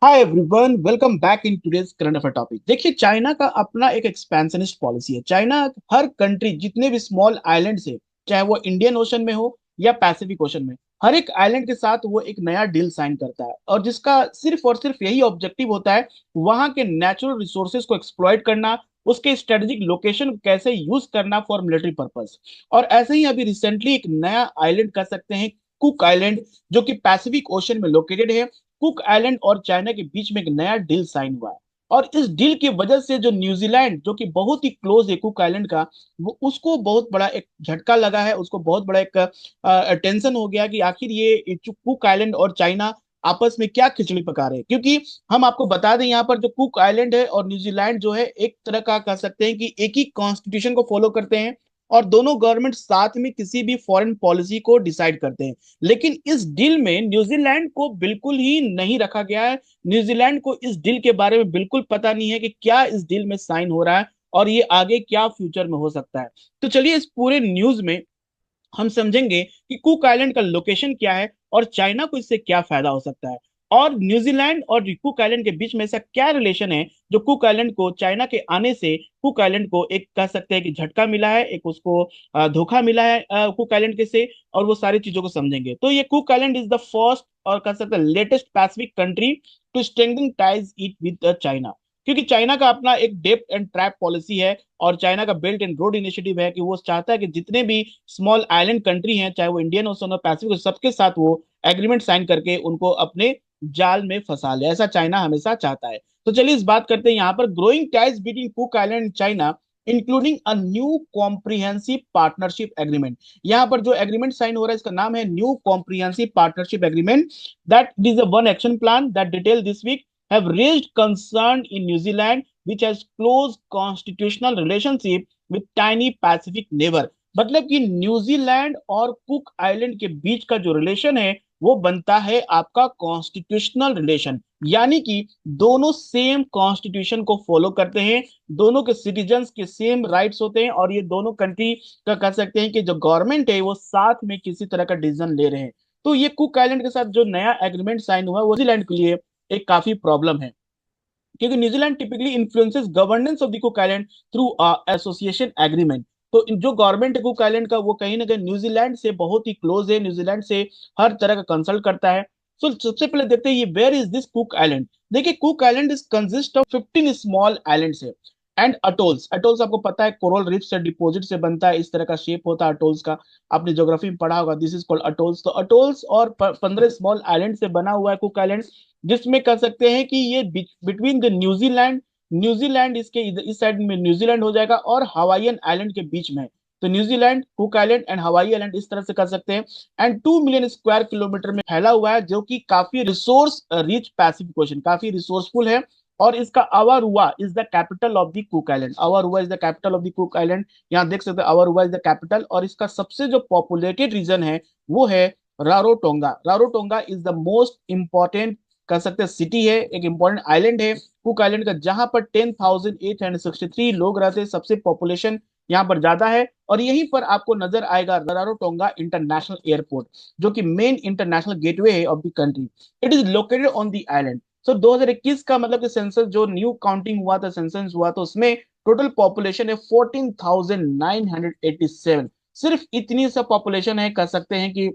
Hi everyone, welcome back in today's current affair topic. देखिए, China का अपना एक एक्सपेंशनिस्ट पॉलिसी है। चाइना हर कंट्री, जितने भी स्मॉल आइलैंड्स है, चाहे वो इंडियन ओशन में हो या पैसिफिक ओशन में, हर एक आइलैंड के साथ वो एक नया डील साइन करता है, और जिसका सिर्फ और सिर्फ यही ऑब्जेक्टिव होता है, वहां के नेचुरल रिसोर्सेज को एक्सप्लॉइट करना, उसके स्ट्रेटेजिक लोकेशन कैसे यूज करना फॉर मिलिट्री पर्पस। और ऐसे ही अभी रिसेंटली एक नया आइलैंड कह सकते हैं, कुक आइलैंड, जो कि पैसिफिक ओशन में लोकेटेड है। कुक आइलैंड और चाइना के बीच में एक नया डील साइन हुआ है। और इस डील की वजह से जो न्यूजीलैंड, जो कि बहुत ही क्लोज है कुक आइलैंड का, वो उसको बहुत बड़ा एक झटका लगा है। उसको बहुत बड़ा एक टेंशन हो गया कि आखिर ये जो कुक आइलैंड और चाइना आपस में क्या खिचड़ी पका रहे हैं। क्योंकि हम आपको बता दें, यहाँ पर जो कुक आइलैंड है और न्यूजीलैंड जो है, एक तरह का कह सकते हैं कि एक ही कॉन्स्टिट्यूशन को फॉलो करते हैं, और दोनों गवर्नमेंट साथ में किसी भी फॉरेन पॉलिसी को डिसाइड करते हैं। लेकिन इस डील में न्यूजीलैंड को बिल्कुल ही नहीं रखा गया है। न्यूजीलैंड को इस डील के बारे में बिल्कुल पता नहीं है कि क्या इस डील में साइन हो रहा है और ये आगे क्या फ्यूचर में हो सकता है। तो चलिए, इस पूरे न्यूज में हम समझेंगे कि कुक आइलैंड का लोकेशन क्या है और चाइना को इससे क्या फायदा हो सकता है, और न्यूजीलैंड और कुक आइलैंड के बीच में ऐसा क्या रिलेशन है जो कुक आइलैंड को चाइना के आने से कुक आइलैंड को एक कह सकते हैं कि झटका मिला है, एक उसको धोखा मिला है कुक आइलैंड के से। और वो सारी चीजों को समझेंगे। तो ये cook island is the first और कह सकते हैं latest pacific country to strengthen ties it with China. क्योंकि चाइना का अपना एक डेप्थ एंड ट्रैप पॉलिसी है, और चाइना का बेल्ट एंड रोड इनिशिएटिव है कि वो चाहता है कि जितने भी स्मॉल आइलैंड कंट्री हैं, चाहे वो इंडियन ओशन और पैसिफिक, सबके साथ वो एग्रीमेंट साइन करके उनको अपने जाल में फंसा ले। ऐसा चाइना हमेशा चाहता है। तो चलिए इस बात करते हैं यहाँ पर growing ties between cook island and China, including a new comprehensive partnership agreement. यहाँ पर जो एग्रीमेंट साइन हो रहा है, इसका नाम है new comprehensive partnership agreement, that is a one action plan that detail this week have raised concern in New Zealand, which has close constitutional relationship with tiny Pacific neighbor। मतलब कि New Zealand और cook island के बीच का जो relation है, वो बनता है आपका कॉन्स्टिट्यूशनल रिलेशन। यानी कि दोनों सेम कॉन्स्टिट्यूशन को फॉलो करते हैं, दोनों के सिटीजन्स के सेम राइट्स होते हैं, और ये दोनों कंट्री का कह सकते हैं कि जो गवर्नमेंट है वो साथ में किसी तरह का डिसीजन ले रहे हैं। तो ये कुक आइलैंड के साथ जो नया एग्रीमेंट साइन हुआ है, वो न्यूजीलैंड के लिए एक काफी प्रॉब्लम है। क्योंकि New Zealand typically influences governance of the Cook island through association agreement. तो जो गवर्नमेंट है कुक आइलैंड का, वो कहीं ना कहीं न्यूजीलैंड से बहुत ही क्लोज है, न्यूजीलैंड से हर तरह का कंसल्ट करता है। सो सबसे पहले देखते हैं ये where is this Cook island. देखिए, Cook island is consist of 15 small islands है एंड अटोल्स। अटोल्स आपको पता है, कोरल रीफ से डिपॉजिट से बनता है, इस तरह का शेप होता है अटोल्स का। आपने ज्योग्राफी में पढ़ा होगा, दिस इज कॉल्ड अटोल्स। तो अटोल्स और 15 स्मॉल आइलैंड से बना हुआ है कुक आइलैंड, जिसमें कह सकते हैं कि ये बिटवीन द न्यूजीलैंड, न्यूजीलैंड इसके इस साइड में न्यूजीलैंड हो जाएगा, और हवाईयन आइलैंड के बीच में। तो New Zealand, cook island and Hawaii island इस तरह से कर सकते हैं। एंड 2 मिलियन स्क्वायर किलोमीटर में फैला हुआ है, जो कि काफी रिसोर्स रिच पैसिफिक ओशन, काफी रिसोर्सफुल है। और इसका Avarua is the capital of the Cook island. Avarua is the capital of the Cook island. यहाँ देख सकते हैं, अवारुआ इज द कैपिटल, और इसका सबसे जो पॉपुलेटेड रीजन है वो है Rarotonga. Rarotonga is the most important कह सकते हैं सिटी है, एक इंपॉर्टेंट आइलैंड है कुक आइलैंड का, जहां पर 10,863 लोग रहते हैं। सबसे पॉपुलेशन यहाँ पर ज्यादा है। और यहीं पर आपको नजर आएगा रारोटोंगा इंटरनेशनल एयरपोर्ट, जो कि मेन इंटरनेशनल गेटवे है of the country. It is located on the island. So 2021 का मतलब कि सेंसस जो न्यू काउंटिंग हुआ था, सेंसस हुआ तो उसमें टोटल पॉपुलेशन है 14,987। सिर्फ इतनी सा पॉपुलेशन है, कह सकते हैं कि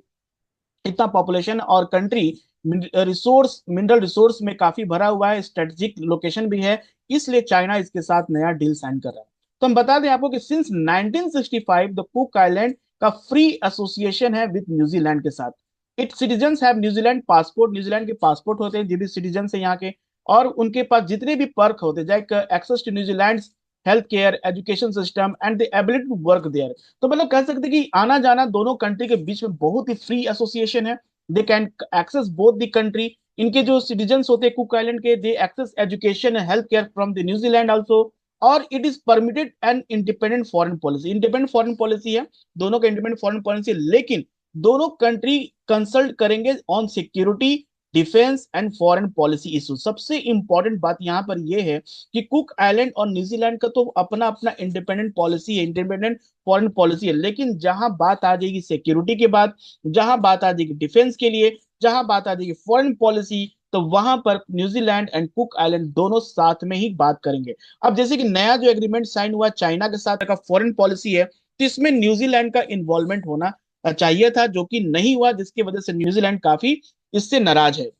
इतना पॉपुलेशन और कंट्री रिसोर्स, मिनरल रिसोर्स में काफी भरा हुआ है, स्ट्रेटेजिक लोकेशन भी है। इसलिए चाइना इसके साथ नया डील साइन कर रहा है। तो हम बता दें आपको कि सिंस 1965 द कुक आइलैंड का फ्री एसोसिएशन है विद न्यूजीलैंड के साथ। It citizens have New Zealand passport, New Zealand के पासपोर्ट होते हैं जो भी सिटीजन है यहाँ के, और उनके पास जितने भी पर्क होते हैं, like access to New Zealand health care, education system and the ability to work there. तो मतलब कह सकते हैं कि आना जाना दोनों कंट्री के बीच में बहुत ही फ्री एसोसिएशन है। They can access both the country. इनके जो सिटीजन्स होते हैं कुक आइलैंड के, they access education and health care from the New Zealand also. और it is permitted and independent foreign policy, independent foreign policy है, दोनों का इंडिपेंडेंट फॉरेन पॉलिसी। लेकिन दोनों कंट्री कंसल्ट करेंगे on security, defence and foreign policy issue. सबसे important बात यहाँ पर यह है कि कुक आइलैंड और न्यूजीलैंड का तो अपना अपना इंडिपेंडेंट पॉलिसी है, इंडिपेंडेंट फॉरेन पॉलिसी है। लेकिन जहां बात आ जाएगी सिक्योरिटी के बाद, जहां बात आ जाएगी डिफेंस के लिए, जहां बात आ जाएगी फॉरेन पॉलिसी, तो वहां पर न्यूजीलैंड एंड कुक आइलैंड दोनों साथ में ही बात करेंगे। अब जैसे कि नया जो एग्रीमेंट साइन हुआ चाइना के साथ का फॉरेन पॉलिसी है, तो इसमें न्यूजीलैंड का इन्वॉल्वमेंट होना चाहिए था, जो कि नहीं हुआ, जिसकी वजह से न्यूजीलैंड काफी इससे नाराज है।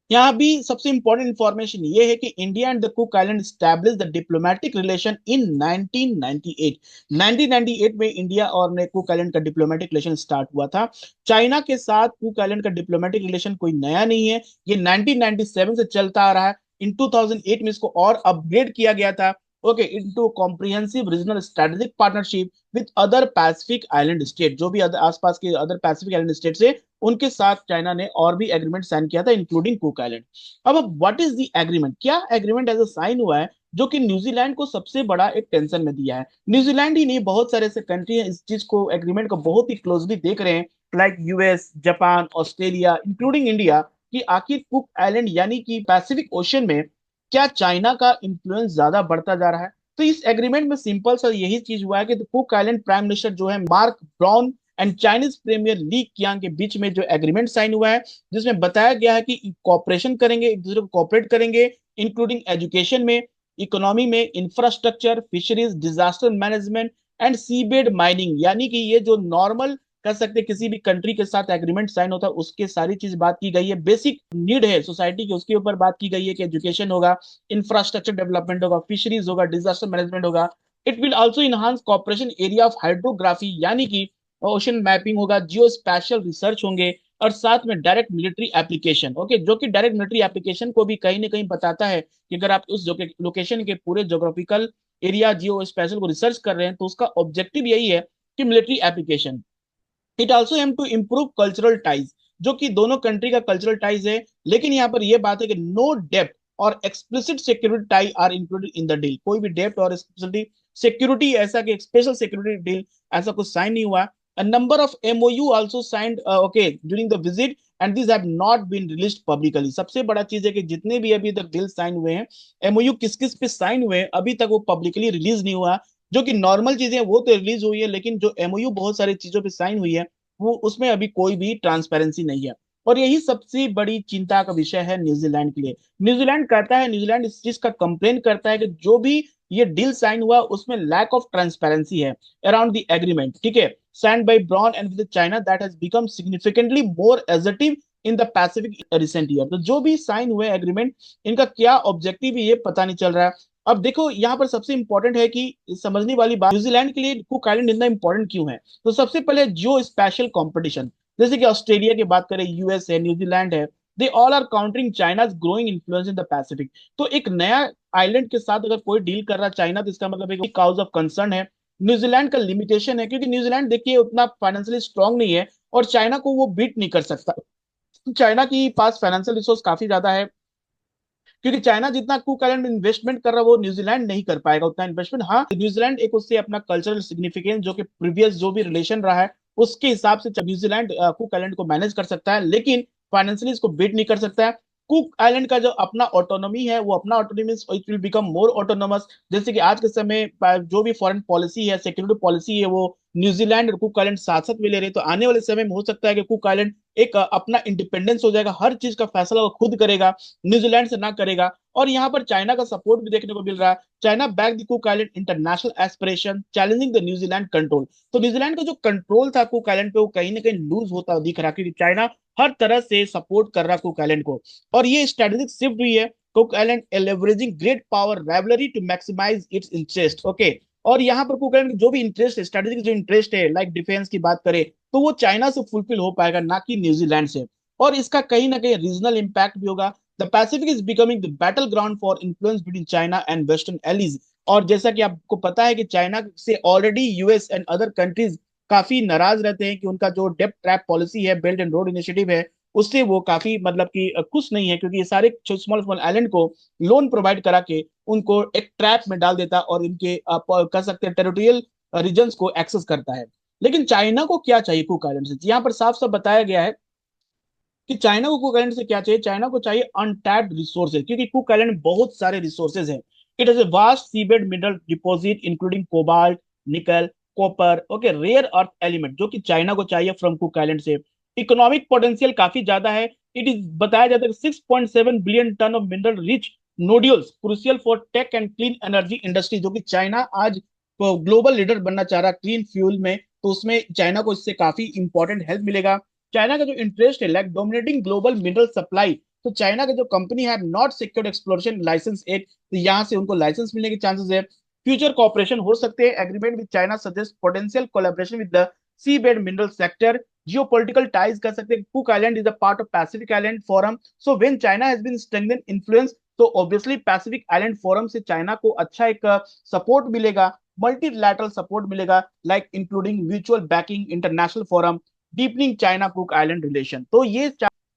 यहाँ भी सबसे इंपॉर्टेंट इंफॉर्मेशन ये है कि India and the Cook island establish the diplomatic relation in 1998। 1998 में इंडिया और ने कुक आइलैंड का डिप्लोमेटिक रिलेशन स्टार्ट हुआ था। चाइना के साथ कुक आइलैंड का डिप्लोमेटिक रिलेशन कोई नया नहीं है, ये 1997 से चलता आ रहा है। इन 2008 में इसको और अपग्रेड किया गया था, okay, into comprehensive regional strategic partnership with other Pacific island state. जो भी आसपास के अदर पैसिफिक आइलैंड स्टेट से, उनके साथ चाइना ने और भी एग्रीमेंट साइन किया था, इंक्लूडिंग कुक आइलैंड। अब व्हाट इज द एग्रीमेंट, क्या एग्रीमेंट ऐसा साइन हुआ है जो कि न्यूजीलैंड को सबसे बड़ा एक टेंशन में दिया है? न्यूजीलैंड ही नहीं, बहुत सारे ऐसे कंट्री हैं इस चीज को, एग्रीमेंट को बहुत ही क्लोजली देख रहे हैं, like US, Japan, Australia, including India, कि आखिर कुक आइलैंड यानी कि पैसिफिक ओशन में क्या चाइना का इंफ्लुएंस ज्यादा बढ़ता जा रहा है? तो इस एग्रीमेंट में सिंपल सा यही चीज हुआ है कि कुक आइलैंड प्राइम मिनिस्टर जो है Mark Brown and Chinese premier Li Qiang के बीच में जो एग्रीमेंट साइन हुआ है, जिसमें बताया गया है कि कॉपरेशन करेंगे, एक दूसरे को कॉपरेट करेंगे, इंक्लूडिंग एजुकेशन में, इकोनॉमी में, infrastructure, fisheries, disaster management and seabed mining. यानी कि ये जो नॉर्मल कर सकते किसी भी कंट्री के साथ एग्रीमेंट साइन होता है, उसके सारी चीज बात की गई है, बेसिक नीड है सोसाइटी की, उसके ऊपर बात की गई है कि एजुकेशन होगा, इंफ्रास्ट्रक्चर डेवलपमेंट होगा, फिशरीज होगा, डिजास्टर मैनेजमेंट होगा। It will also enhance cooperation area of hydrography, यानी कि ओशन मैपिंग होगा, जियो स्पैशियल रिसर्च होंगे, और साथ में डायरेक्ट मिलिट्री एप्लीकेशन, ओके, जो कि डायरेक्ट मिलिट्री एप्लीकेशन को भी कहीं ना कहीं बताता है कि अगर आप उस लोकेशन के पूरे जोग्राफिकल एरिया जियो स्पैशियल को रिसर्च कर रहे हैं, तो उसका ऑब्जेक्टिव यही है कि military application. It also aim to improve cultural ties, जो कि दोनों कंट्री का कल्चरल टाइज है, लेकिन यहाँ पर यह बात है कि नो डेप्थ और explicit security tie are included in the deal. कोई भी डेप्थ और एक्सप्लिसिट सिक्योरिटी, ऐसा कि स्पेशल सिक्योरिटी डील, ऐसा कुछ साइन नहीं हुआ। A number of MOU also signed, okay, during the visit, and these have not been released publicly। सबसे बड़ा चीज है कि जितने भी अभी तक डील साइन हुए हैं, एमओयू किस किस पे साइन हुए हैं, अभी तक वो पब्लिकली रिलीज नहीं हुआ। जो कि नॉर्मल चीजें हैं वो तो रिलीज हुई है, लेकिन जो एमओयू बहुत सारी चीजों पे साइन हुई है, वो उसमें अभी कोई भी ट्रांसपेरेंसी नहीं है। और यही सबसे बड़ी चिंता का विषय है न्यूजीलैंड के लिए। न्यूजीलैंड कहता है, न्यूजीलैंड इस चीज का कंप्लेन करता है कि जो भी ये डील साइन हुआ उसमें लैक ऑफ ट्रांसपेरेंसी है अराउंड द एग्रीमेंट, ठीक है, signed by Braun and with China that has become significantly more assertive in the Pacific recent year। तो जो भी साइन हुए एग्रीमेंट, इनका क्या ऑब्जेक्टिव है ये पता नहीं चल रहा है। अब देखो यहाँ पर सबसे इंपॉर्टेंट है कि समझने वाली बात, न्यूजीलैंड के लिए कुक आइलैंड इतना इंपॉर्टेंट क्यों है? तो सबसे पहले जियो स्पेशल कॉम्पिटिशन, जैसे कि ऑस्ट्रेलिया की बात करें, यूएस है, न्यूजीलैंड है, they all are countering China's growing influence in the Pacific. तो एक नया आइलैंड के साथ अगर कोई डील कर रहा है चाइना, तो इसका मतलब एक काउज ऑफ कंसर्न है। न्यूजीलैंड का लिमिटेशन है, क्योंकि न्यूजीलैंड देखिए उतना फाइनेंशियली स्ट्रांग नहीं है, और चाइना को वो बीट नहीं कर सकता। चाइना की पास फाइनेंशियल रिसोर्स काफी ज्यादा है, क्योंकि चाइना जितना कुक आइलैंड में इन्वेस्टमेंट कर रहा है, वो न्यूजीलैंड नहीं कर पाएगा उतना इन्वेस्टमेंट। हाँ, न्यूजीलैंड एक उससे अपना कल्चरल सिग्निफिकेंस, जो कि प्रीवियस जो भी रिलेशन रहा है उसके हिसाब से न्यूजीलैंड कुक आइलैंड को मैनेज कर सकता है, लेकिन फाइनेंशियली इसको बीट नहीं कर सकता है। कुक आइलैंड का जो अपना ऑटोनॉमी है, वो अपना autonomy, it will become more autonomous. जैसे कि आज के समय जो भी फॉरेन पॉलिसी है, सिक्योरिटी पॉलिसी है, वो न्यूजीलैंड और कुक आइलैंड साथ साथ में ले रहे हैं। तो आने वाले समय में हो सकता है कि कुक आइलैंड एक अपना इंडिपेंडेंस हो जाएगा, हर चीज का फैसला वो खुद करेगा, न्यूजीलैंड से ना करेगा। और यहाँ पर चाइना का सपोर्ट भी देखने को मिल रहा है। China back the Cook island international aspiration challenging the New Zealand control. तो न्यूजीलैंड का जो कंट्रोल था कुक आइलैंड पे, वो कहीं ना कहीं लूज होता दिख रहा है, क्योंकि चाइना हर तरह से सपोर्ट कर रहा है कुक आइलैंड को। और ये स्ट्रेटेजिक शिफ्ट हुई है, Cook island leveraging great power rivalry to maximise its interest, okay. और यहाँ पर कुक आइलैंड जो भी इंटरेस्ट है, स्ट्रेटेजिक जो इंटरेस्ट है, लाइक डिफेंस की बात करें, तो वो चाइना से फुलफिल हो पाएगा, ना कि न्यूजीलैंड से। और इसका कहीं ना कहीं रीजनल इंपैक्ट भी होगा। The Pacific is becoming the battle ground for influence between China and western allies. और जैसा कि आपको पता है कि चाइना से already US and other countries काफी नाराज रहते हैं कि उनका जो डेप्थ ट्रैप पॉलिसी है, बेल्ट एंड रोड इनिशिएटिव है, उससे वो काफी मतलब कि खुश नहीं है, क्योंकि ये सारे स्मॉल स्मॉल आइलैंड को लोन प्रोवाइड करा के उनको एक ट्रैप में डाल देता और इनके कह सकते हैं टेरिटोरियल रीजन्स को एक्सेस करता है। लेकिन चाइना को क्या चाहिए कुक आइलैंड से? यहाँ पर साफ साफ बताया गया है कि चाइना को कुक आइलैंड से क्या चाहिए। चाइना को चाहिए अनटैप्ड रिसोर्सेज, क्योंकि कुक आइलैंड में बहुत सारे रिसोर्सेज हैं। It has a vast seabed mineral deposit including cobalt, nickel, copper, okay, rare earth element, जो कि चाइना को चाहिए फ्रॉम कुक आइलैंड से। इकोनॉमिक पोटेंशियल काफी ज्यादा है, इट इज बताया जाता है कि 6.7 billion ton of mineral rich nodules crucial for tech and clean energy industry, जो कि चाइना आज ग्लोबल लीडर बनना चाह रहा है क्लीन फ्यूल में, तो उसमें चाइना को इससे काफी इंपॉर्टेंट हेल्प मिलेगा। चाइना का जो इंटरेस्ट है like dominating global mineral supply, तो चाइना का जो कंपनी है not secured exploration licence act, तो यहाँ से उनको लाइसेंस मिलने के चांसेस है। फ्यूचर कॉपरेशन हो सकते हैं। Agreement with China suggest potential collaboration with the sea bed mineral sector. Geopolitical ties कर सकते हैं। Cook island is a part of Pacific island forum, so when China has been strengthen influence, तो obviously Pacific island forum से China को अच्छा एक support मिलेगा, multilateral support मिलेगा, like including mutual backing, international forum, deepening China Cook island relation. तो ये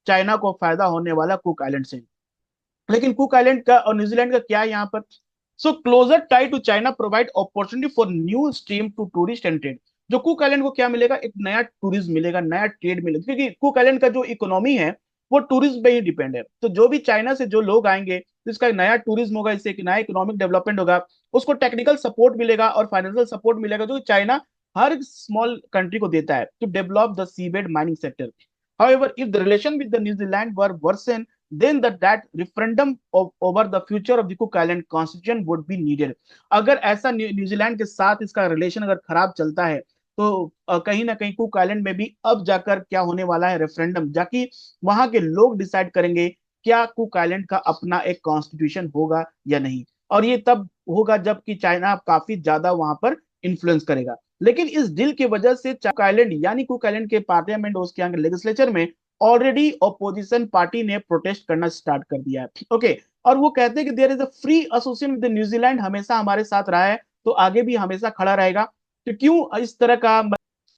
China को फायदा होने वाला कुक आइलैंड से। लेकिन कुक आइलैंड का और न्यूजीलैंड का क्या है यहाँ पर? So closer tie to China provide opportunity for new stream to tourist and trade. जो कुक आइलैंड को क्या मिलेगा? एक नया टूरिज्म मिलेगा, नया ट्रेड मिलेगा, क्योंकि कुक आइलैंड का जो इकोनॉमी है वो टूरिज्म पे ही डिपेंड है। तो जो भी चाइना से जो लोग आएंगे तो इसका नया टूरिज्म होगा, इससे एक नया इकोनॉमिक डेवलपमेंट होगा। उसको टेक्निकल सपोर्ट मिलेगा और फाइनेंशियल सपोर्ट मिलेगा, जो चाइना हर स्मॉल कंट्री को देता है to develop the seabed mining sector. However, if the relation with the New Zealand were worsened, then that referendum over the future of the Cook Island constitution would be needed. अगर ऐसा New Zealand के साथ इसका relation अगर खराब चलता है, तो कहीं ना कहीं कुक आइलैंड में भी अब जाकर क्या होने वाला है, रेफरेंडम, जाकि वहां के लोग डिसाइड करेंगे क्या कुक आइलैंड का अपना एक कॉन्स्टिट्यूशन होगा या नहीं। और ये तब होगा जबकि चाइना काफी ज्यादा वहां पर इन्फ्लुएंस करेगा। लेकिन इस डील की वजह से कुक आइलैंड यानी कुक आइलैंड के पार्लियामेंट, उसके यहाँ लेजिस्लेचर में ऑलरेडी ऑपोजिशन पार्टी ने प्रोटेस्ट करना स्टार्ट कर दिया है। ओके, और वो कहते हैं कि there is a free association with New Zealand, हमेशा हमारे साथ रहा है तो आगे भी हमेशा खड़ा रहेगा। तो क्यों इस तरह का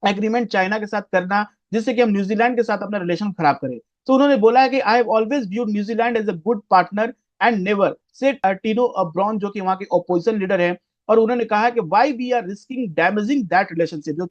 एग्रीमेंट चाइना के साथ करना जिससे कि हम न्यूजीलैंड के साथ अपना रिलेशन खराब करें? तो उन्होंने बोला है कि I have always viewed New Zealand as a good partner and never said Tino Abron, जो कि वहां के ऑपोजिशन लीडर है। और उन्होंने कहा कि why we are risking damaging that relationship, जो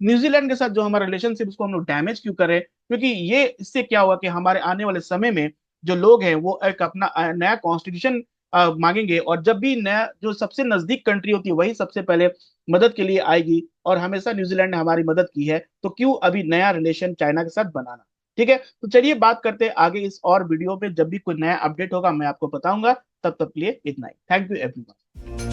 न्यूजीलैंड के साथ जो हमारा रिलेशनशिप उसको हम लोग डैमेज क्यों कर रहे हैं? क्योंकि ये इससे क्या हुआ कि हमारे आने वाले समय में जो लोग हैं वो एक अपना नया कॉन्स्टिट्यूशन मांगेंगे, और जब भी नया जो सबसे नजदीक कंट्री होती है वही सबसे पहले मदद के लिए आएगी, और हमेशा न्यूजीलैंड ने हमारी मदद की है, तो क्यों अभी नया रिलेशन चाइना के साथ बनाना? ठीक है, तो चलिए बात करते हैं आगे इस और वीडियो पे, जब भी कोई नया अपडेट होगा मैं आपको बताऊंगा। तब तक के लिए इतना ही। Thank you everyone.